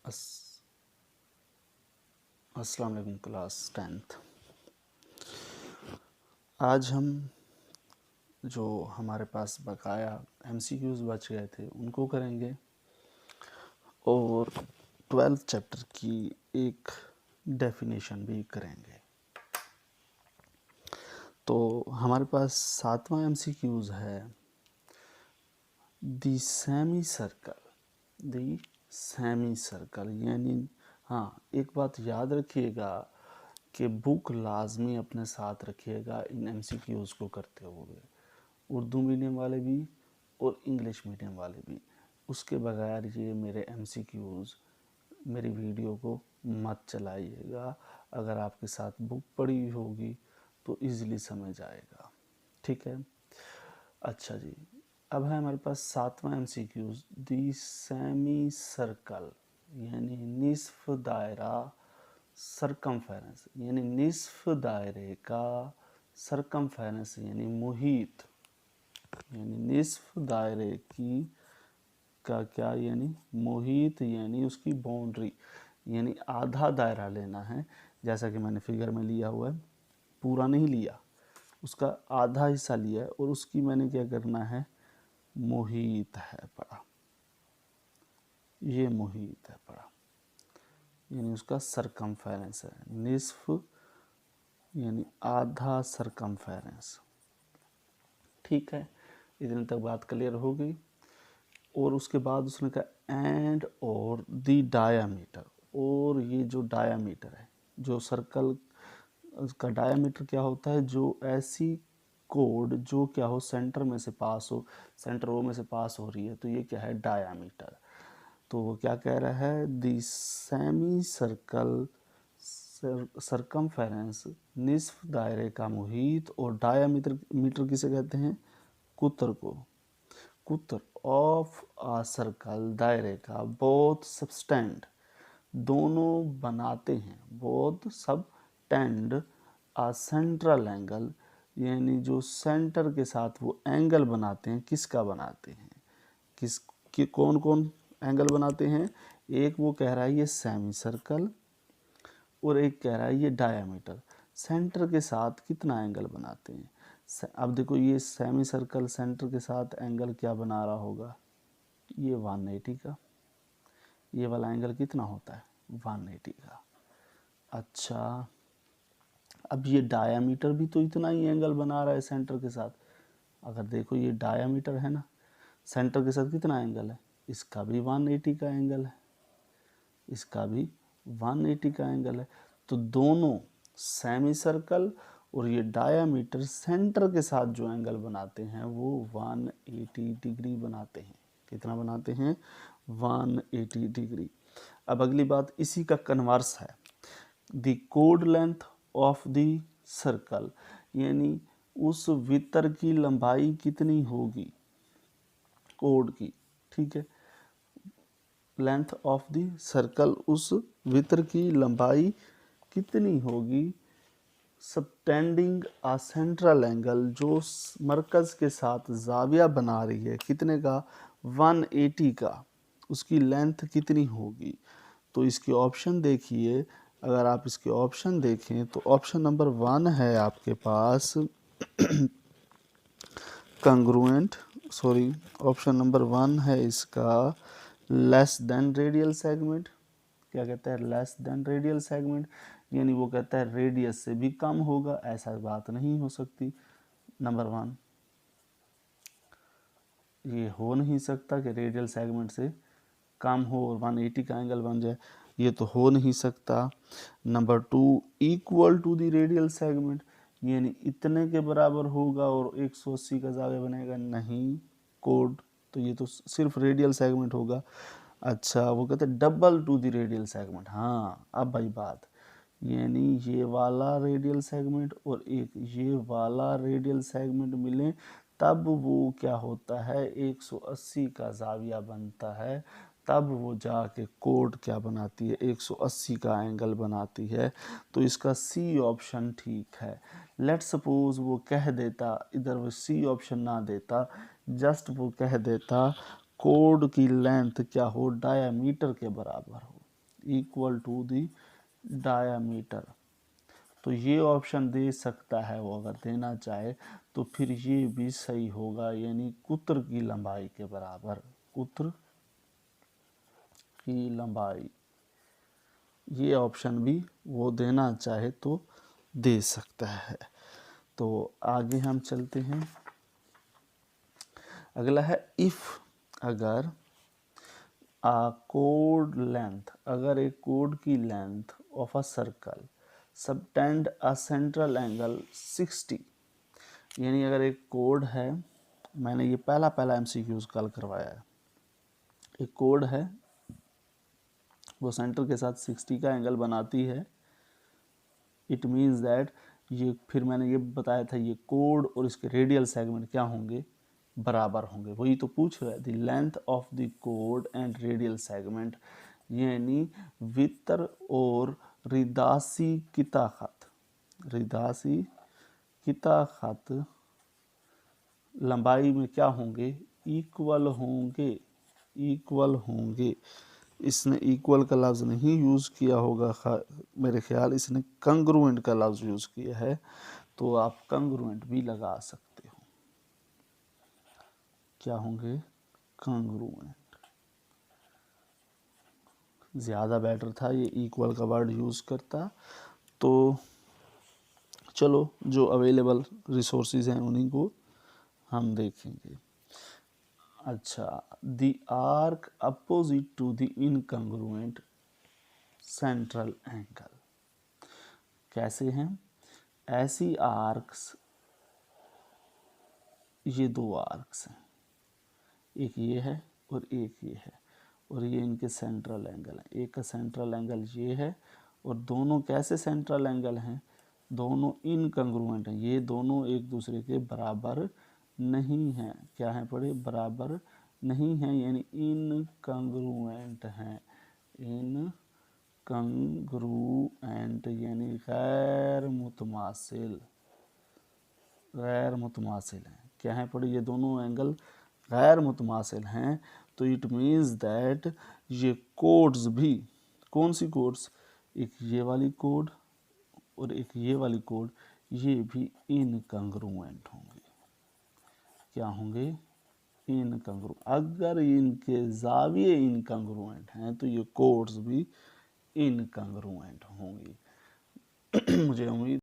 अस अस्सलाम वालेकुम class 10th। आज हम जो हमारे पास बकाया एमसीक्यूज़ बच गए थे उनको करेंगे और 12th चैप्टर की एक डेफिनेशन भी करेंगे। तो हमारे पास 7वां एमसीक्यूज़ है दी सेमी सर्कल यानी हाँ, एक बात याद रखिएगा कि बुक लाजमी अपने साथ रखिएगा इन एमसीक्यूज़ को करते हुए, उर्दू मीडियम वाले भी और इंग्लिश मीडियम वाले भी। उसके बगैर ये मेरे एमसीक्यूज़ मेरी वीडियो को मत चलाइएगा। अगर आपके साथ बुक पड़ी होगी तो इजीली समझ आएगा, ठीक है। अच्छा जी, अब है हमारे पास 7वां एमसीक्यूज़ दी सेमी सर्कल यानी निस्फ दायरा सरकमफेरेंस यानी निस्फ दायरे का सरकमफेरेंस यानी मुहीत यानी निस्फ दायरे की का क्या यानी मुहीत यानी उसकी बाउंड्री यानी आधा दायरा लेना है। जैसा कि मैंने फिगर में लिया हुआ है, पूरा नहीं लिया, उसका आधा हिस्सा लिया है और उसकी मैंने क्या करना है, मुहीत है पड़ा, ये मुहीत है पड़ा यानी उसका सरकमफेरेंस है। निस्फ यानी आधा सरकमफेरेंस, ठीक है। इतने तक बात क्लियर हो गई। और उसके बाद उसने कहा एंड और दी डायामीटर, और ये जो डायामीटर है, जो सर्कल का डायामीटर क्या होता है, जो ऐसी कोड जो क्या हो सेंटर में से पास हो, सेंटर ओ में से पास हो रही है, तो ये क्या है, डायामीटर। तो वो क्या कह रहा है, दी सेमी सर्कल सरकमफेरेंस निस्फ दायरे का मुहीत और डायामीटर मीटर किसे कहते हैं, कुतर को, कुतर ऑफ आ सर्कल दायरे का बोथ सबस्टेंड दोनों बनाते हैं, बोथ सब टेंड आ सेंट्रल एंगल यानी जो सेंटर के साथ वो एंगल बनाते हैं, किसका बनाते हैं, किस कि कौन कौन एंगल बनाते हैं। एक वो कह रहा है ये सेमी सर्कल और एक कह रहा है ये डायामीटर सेंटर के साथ कितना एंगल बनाते हैं। अब देखो ये सेमी सर्कल सेंटर के साथ एंगल क्या बना रहा होगा, ये 180 का, ये वाला एंगल कितना होता है, 180 का। अच्छा, अब ये डायामीटर भी तो इतना ही एंगल बना रहा है सेंटर के साथ। अगर देखो ये डायामीटर है ना, सेंटर के साथ कितना एंगल है, इसका भी 180 का एंगल है, इसका भी 180 का एंगल है। तो दोनों सेमी सर्कल और ये डायामीटर सेंटर के साथ जो एंगल बनाते हैं वो 180 डिग्री बनाते हैं। कितना बनाते हैं, 180 डिग्री। अब अगली बात इसी का कन्वर्स है, the code length of the circle यानी उस वृत्त की लंबाई कितनी होगी, कोड की, ठीक है, लेंथ ऑफ द सर्कल उस वृत्त की लंबाई कितनी होगी, सबटेंडिंग आ सेंट्रल एंगल जो मरकज़ के साथ जाविया बना रही है, कितने का, 180 का, उसकी लेंथ कितनी होगी। तो इसके ऑप्शन देखिए, अगर आप इसके ऑप्शन देखें तो ऑप्शन नंबर 1 है आपके पास कंग्रुएंट, सॉरी, ऑप्शन नंबर 1 है इसका लेस देन रेडियल सेगमेंट। क्या कहता है, लेस देन रेडियल सेगमेंट यानी वो कहता है रेडियस से भी कम होगा, ऐसा बात नहीं हो सकती। नंबर 1 ये हो नहीं सकता कि रेडियल सेगमेंट से कम हो और 180 का एंगल बन जाए, ये तो हो नहीं सकता। Number 2 equal to the radial segment यानी इतने के बराबर होगा और 180 का जावे बनेगा, नहीं कोड, तो ये तो सिर्फ रेडियल सेगमेंट होगा। अच्छा, वो कहते हैं double two the radial segment, हाँ अब भाई बात, यानी ये वाला रेडियल सेगमेंट और एक ये वाला रेडियल सेगमेंट मिले तब वो क्या होता है, 180 का जाविया बनता है, तब वो जाके कोड क्या बनाती है, 180 का एंगल बनाती है। तो इसका सी ऑप्शन ठीक है। लेट सपोज वो कह देता, इधर वो सी ऑप्शन ना देता, जस्ट वो कह देता कोड की लेंथ क्या हो, डायामीटर के बराबर हो, इक्वल टू द डायामीटर। तो ये ऑप्शन दे सकता है वो, अगर देना चाहे तो फिर ये भी सही होगा, यानी कुत्र की लंबाई के बराबर, कुत्र की लंबाई। ये ऑप्शन भी वो देना चाहे तो दे सकता है। तो आगे हम चलते हैं। अगला है इफ, अगर कोड लेंथ, अगर एक कोड की length of a circle subtend a central angle 60, यानी अगर एक कोड है, मैंने ये पहला एमसीक्यूज कल करवाया है, एक कोड है वो सेंटर के साथ 60 का एंगल बनाती है, इट मीन्स दैट ये, फिर मैंने ये बताया था ये कोड और इसके रेडियल सेगमेंट क्या होंगे, बराबर होंगे। वही तो पूछ रहा है, the length of the code and radial segment, यानी वितर और रिदासी किता खत, रिदासी किता खत लंबाई में क्या होंगे, इक्वल होंगे, इक्वल होंगे। इसने इक्वल का लफ्ज़ नहीं यूज़ किया होगा, मेरे ख्याल इसने कंग्रुएंट का लफ्ज़ यूज़ किया है, तो आप कंग्रुएंट भी लगा सकते हो। क्या होंगे, कंग्रुएंट। ज़्यादा बेटर था ये इक्वल का वर्ड यूज़ करता। तो चलो जो अवेलेबल रिसोर्सेज हैं उन्हीं को हम देखेंगे। अच्छा, the arc opposite to the incongruent central angle, कैसे हैं, ऐसी आर्क्स, ये दो आर्क्स हैं, एक ये है और एक ये है, और ये इनके सेंट्रल एंगल हैं। एक का सेंट्रल एंगल ये है, और दोनों कैसे सेंट्रल एंगल हैं, दोनों इनकंग्रुएंट हैं, ये दोनों एक दूसरे के बराबर नहीं हैं। क्या हैं पढ़े, बराबर नहीं हैं, यानी इनकंग्रुएंट हैं, इनकंग्रुएंट यानी गैर मुतमासिल, गैर मुतमासिल हैं। क्या है पढ़े, ये दोनों एंगल गैर मुतमासिल हैं, तो इट मीन्स दैट ये कोड्स भी, कौन सी कोड्स, एक ये वाली कोड और एक ये वाली कोड, ये भी इनकंग्रुएंट होंगे। क्या होंगे, इनकंग्रु, अगर इनके जाविये इनकंग्रुएंट हैं तो ये कोड्स भी इनकंग्रुएंट होंगी। मुझे उम्मीद